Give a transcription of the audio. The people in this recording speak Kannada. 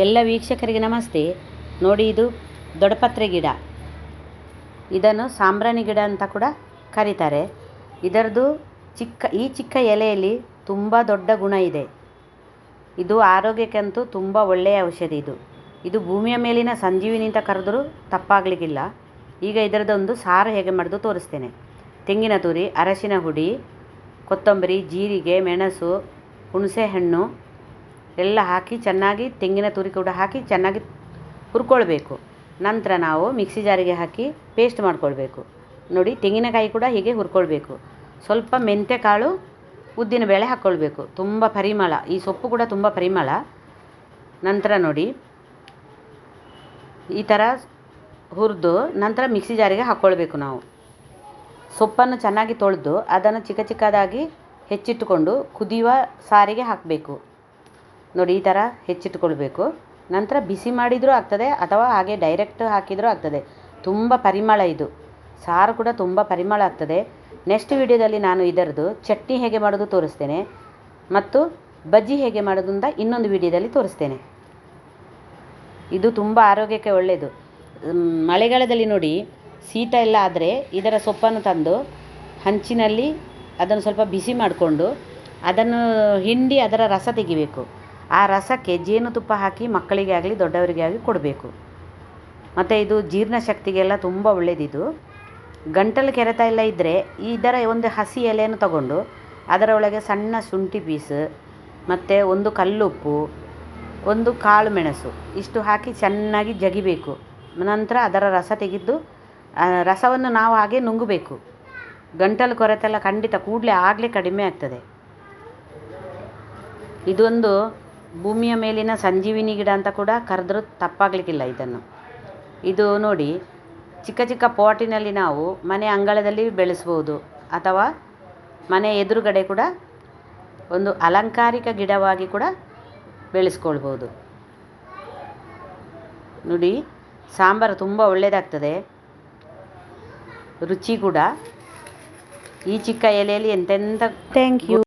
ಎಲ್ಲ ವೀಕ್ಷಕರಿಗೆ ನಮಸ್ತೆ. ನೋಡಿ, ಇದು ದೊಡ್ಡಪತ್ರೆ ಗಿಡ. ಇದನ್ನು ಸಾಂಬ್ರಾಣಿ ಗಿಡ ಅಂತ ಕೂಡ ಕರೀತಾರೆ. ಇದರದ್ದು ಚಿಕ್ಕ ಎಲೆಯಲ್ಲಿ ತುಂಬ ದೊಡ್ಡ ಗುಣ ಇದೆ. ಇದು ಆರೋಗ್ಯಕ್ಕಂತೂ ತುಂಬ ಒಳ್ಳೆಯ ಔಷಧಿ. ಇದು ಭೂಮಿಯ ಮೇಲಿನ ಸಂಜೀವಿನಿ ಅಂತ ಕರೆದರೂ ತಪ್ಪಾಗಲಿಕ್ಕಿಲ್ಲ. ಈಗ ಇದರದೊಂದು ಸಾರು ಹೇಗೆ ಮಾಡೋದು ತೋರಿಸ್ತೇನೆ. ತೆಂಗಿನ ತುರಿ, ಅರಶಿನ ಹುಡಿ, ಕೊತ್ತಂಬರಿ, ಜೀರಿಗೆ, ಮೆಣಸು, ಹುಣಸೆ ಹಣ್ಣು ಎಲ್ಲ ಹಾಕಿ ಚೆನ್ನಾಗಿ, ತೆಂಗಿನ ತುರಿ ಕೂಡ ಹಾಕಿ ಚೆನ್ನಾಗಿ ಹುರ್ಕೊಳ್ಬೇಕು. ನಂತರ ನಾವು ಮಿಕ್ಸಿ ಜಾರಿಗೆ ಹಾಕಿ ಪೇಸ್ಟ್ ಮಾಡ್ಕೊಳ್ಬೇಕು. ನೋಡಿ, ತೆಂಗಿನಕಾಯಿ ಕೂಡ ಹೀಗೆ ಹುರ್ಕೊಳ್ಬೇಕು. ಸ್ವಲ್ಪ ಮೆಂತ್ಯ ಕಾಳು, ಉದ್ದಿನ ಬೇಳೆ ಹಾಕ್ಕೊಳ್ಬೇಕು. ತುಂಬ ಪರಿಮಳ, ಈ ಸೊಪ್ಪು ಕೂಡ ತುಂಬ ಪರಿಮಳ. ನಂತರ ನೋಡಿ, ಈ ಥರ ಹುರಿದು ನಂತರ ಮಿಕ್ಸಿ ಜಾರಿಗೆ ಹಾಕ್ಕೊಳ್ಬೇಕು. ನಾವು ಸೊಪ್ಪನ್ನು ಚೆನ್ನಾಗಿ ತೊಳೆದು ಅದನ್ನು ಚಿಕ್ಕದಾಗಿ ಹೆಚ್ಚಿಟ್ಟುಕೊಂಡು ಕುದಿಯುವ ಸಾರಿಗೆ ಹಾಕಬೇಕು. ನೋಡಿ, ಈ ಥರ ಹೆಚ್ಚಿಟ್ಕೊಳ್ಬೇಕು. ನಂತರ ಬಿಸಿ ಮಾಡಿದರೂ ಆಗ್ತದೆ ಅಥವಾ ಹಾಗೆ ಡೈರೆಕ್ಟ್ ಹಾಕಿದರೂ ಆಗ್ತದೆ. ತುಂಬ ಪರಿಮಳ, ಇದು ಸಾರು ಕೂಡ ತುಂಬ ಪರಿಮಳ ಆಗ್ತದೆ. ನೆಕ್ಸ್ಟ್ ವಿಡಿಯೋದಲ್ಲಿ ನಾನು ಇದರದ್ದು ಚಟ್ನಿ ಹೇಗೆ ಮಾಡೋದು ತೋರಿಸ್ತೇನೆ ಮತ್ತು ಬಜ್ಜಿ ಹೇಗೆ ಮಾಡೋದು ಅಂತ ಇನ್ನೊಂದು ವಿಡಿಯೋದಲ್ಲಿ ತೋರಿಸ್ತೇನೆ. ಇದು ತುಂಬ ಆರೋಗ್ಯಕ್ಕೆ ಒಳ್ಳೆಯದು. ಮಳೆಗಾಲದಲ್ಲಿ ನೋಡಿ, ಶೀತ ಎಲ್ಲ ಆದರೆ ಇದರ ಸೊಪ್ಪನ್ನು ತಂದು ಹಂಚಿನಲ್ಲಿ ಅದನ್ನು ಸ್ವಲ್ಪ ಬಿಸಿ ಮಾಡಿಕೊಂಡು ಅದನ್ನು ಹಿಂಡಿ ಅದರ ರಸ ತೆಗಿಬೇಕು. ಆ ರಸಕ್ಕೆ ಜೇನುತುಪ್ಪ ಹಾಕಿ ಮಕ್ಕಳಿಗೆ ಆಗಲಿ ದೊಡ್ಡವರಿಗೆ ಆಗಲಿ ಕೊಡಬೇಕು. ಮತ್ತು ಇದು ಜೀರ್ಣಶಕ್ತಿಗೆಲ್ಲ ತುಂಬ ಒಳ್ಳೆಯದಿದು. ಗಂಟಲು ಕೆರೆತ ಎಲ್ಲ ಇದ್ದರೆ ಇದರ ಒಂದು ಹಸಿ ಎಲೆಯನ್ನು ತಗೊಂಡು ಅದರ ಒಳಗೆ ಸಣ್ಣ ಶುಂಠಿ ಪೀಸ್ ಮತ್ತು ಒಂದು ಕಲ್ಲುಪ್ಪು, ಒಂದು ಕಾಳು ಮೆಣಸು ಇಷ್ಟು ಹಾಕಿ ಚೆನ್ನಾಗಿ ಜಗಿಬೇಕು. ನಂತರ ಅದರ ರಸ ತೆಗೆದು ರಸವನ್ನು ನಾವು ಹಾಗೆ ನುಂಗಬೇಕು. ಗಂಟಲು ಕೊರೆತೆಲ್ಲ ಖಂಡಿತ ಆಗಲೇ ಕಡಿಮೆ ಆಗ್ತದೆ. ಇದೊಂದು ಭೂಮಿಯ ಮೇಲಿನ ಸಂಜೀವಿನಿ ಗಿಡ ಅಂತ ಕೂಡ ಕರೆದರೂ ತಪ್ಪಾಗಲಿಕ್ಕಿಲ್ಲ. ಇದು ನೋಡಿ, ಚಿಕ್ಕ ಪಾಟಿನಲ್ಲಿ ನಾವು ಮನೆ ಅಂಗಳದಲ್ಲಿ ಬೆಳೆಸ್ಬೋದು ಅಥವಾ ಮನೆ ಎದುರುಗಡೆ ಕೂಡ ಒಂದು ಅಲಂಕಾರಿಕ ಗಿಡವಾಗಿ ಕೂಡ ಬೆಳೆಸ್ಕೊಳ್ಬೋದು. ನೋಡಿ, ಸಾಂಬಾರು ತುಂಬ ಒಳ್ಳೆಯದಾಗ್ತದೆ, ರುಚಿ ಕೂಡ. ಈ ಚಿಕ್ಕ ಎಲೆಯಲ್ಲಿ ಎಂತೆಂಥ. Thank you.